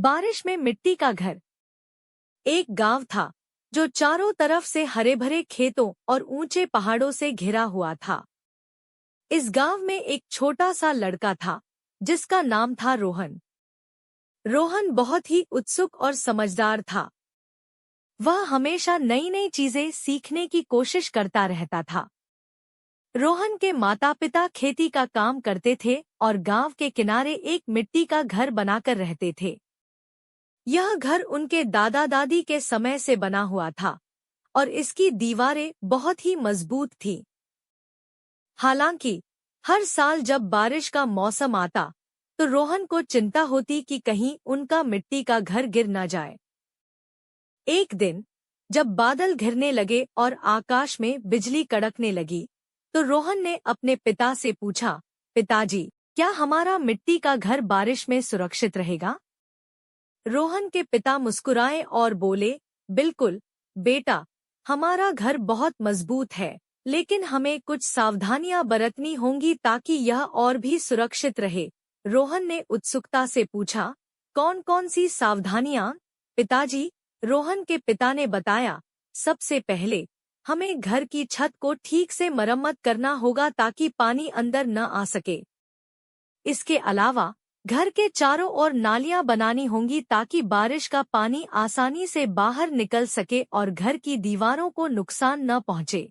बारिश में मिट्टी का घर। एक गांव था जो चारों तरफ से हरे भरे खेतों और ऊंचे पहाड़ों से घिरा हुआ था। इस गांव में एक छोटा सा लड़का था जिसका नाम था रोहन। रोहन बहुत ही उत्सुक और समझदार था। वह हमेशा नई नई चीजें सीखने की कोशिश करता रहता था। रोहन के माता पिता खेती का काम करते थे और गांव के किनारे एक मिट्टी का घर बनाकर रहते थे। यह घर उनके दादा दादी के समय से बना हुआ था और इसकी दीवारें बहुत ही मजबूत थीं। हालांकि हर साल जब बारिश का मौसम आता तो रोहन को चिंता होती कि कहीं उनका मिट्टी का घर गिर न जाए। एक दिन जब बादल घिरने लगे और आकाश में बिजली कड़कने लगी तो रोहन ने अपने पिता से पूछा, पिताजी, क्या हमारा मिट्टी का घर बारिश में सुरक्षित रहेगा? रोहन के पिता मुस्कुराए और बोले, बिल्कुल बेटा, हमारा घर बहुत मजबूत है, लेकिन हमें कुछ सावधानियां बरतनी होंगी ताकि यह और भी सुरक्षित रहे। रोहन ने उत्सुकता से पूछा, कौन कौन सी सावधानियां? पिताजी, रोहन के पिता ने बताया, सबसे पहले हमें घर की छत को ठीक से मरम्मत करना होगा ताकि पानी अंदर न आ सके। इसके अलावा घर के चारों ओर नालियां बनानी होंगी ताकि बारिश का पानी आसानी से बाहर निकल सके और घर की दीवारों को नुकसान न पहुंचे।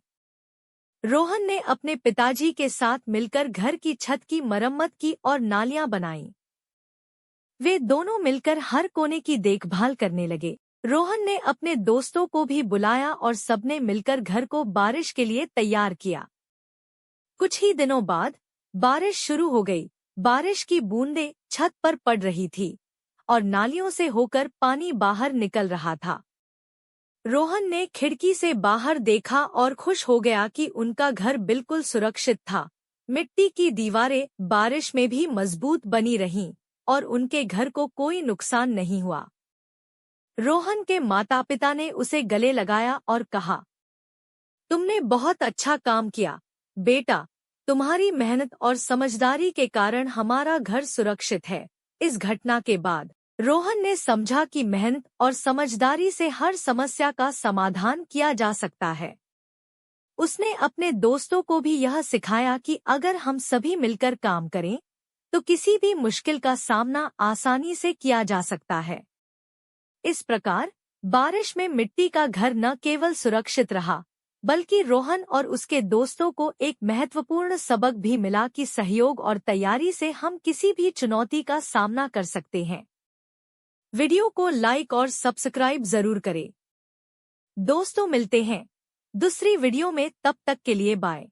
रोहन ने अपने पिताजी के साथ मिलकर घर की छत की मरम्मत की और नालियां बनाईं। वे दोनों मिलकर हर कोने की देखभाल करने लगे। रोहन ने अपने दोस्तों को भी बुलाया और सबने मिलकर घर को बारिश के लिए तैयार किया। कुछ ही दिनों बाद बारिश शुरू हो गई। बारिश की बूंदें छत पर पड़ रही थी और नालियों से होकर पानी बाहर निकल रहा था। रोहन ने खिड़की से बाहर देखा और खुश हो गया कि उनका घर बिल्कुल सुरक्षित था। मिट्टी की दीवारें बारिश में भी मजबूत बनी रहीं और उनके घर को कोई नुकसान नहीं हुआ। रोहन के माता पिता ने उसे गले लगाया और कहा, तुमने बहुत अच्छा काम किया बेटा, तुम्हारी मेहनत और समझदारी के कारण हमारा घर सुरक्षित है। इस घटना के बाद रोहन ने समझा कि मेहनत और समझदारी से हर समस्या का समाधान किया जा सकता है। उसने अपने दोस्तों को भी यह सिखाया कि अगर हम सभी मिलकर काम करें तो किसी भी मुश्किल का सामना आसानी से किया जा सकता है। इस प्रकार बारिश में मिट्टी का घर न केवल सुरक्षित रहा बल्कि रोहन और उसके दोस्तों को एक महत्वपूर्ण सबक भी मिला कि सहयोग और तैयारी से हम किसी भी चुनौती का सामना कर सकते हैं। वीडियो को लाइक और सब्सक्राइब जरूर करें। दोस्तों, मिलते हैं दूसरी वीडियो में, तब तक के लिए बाय।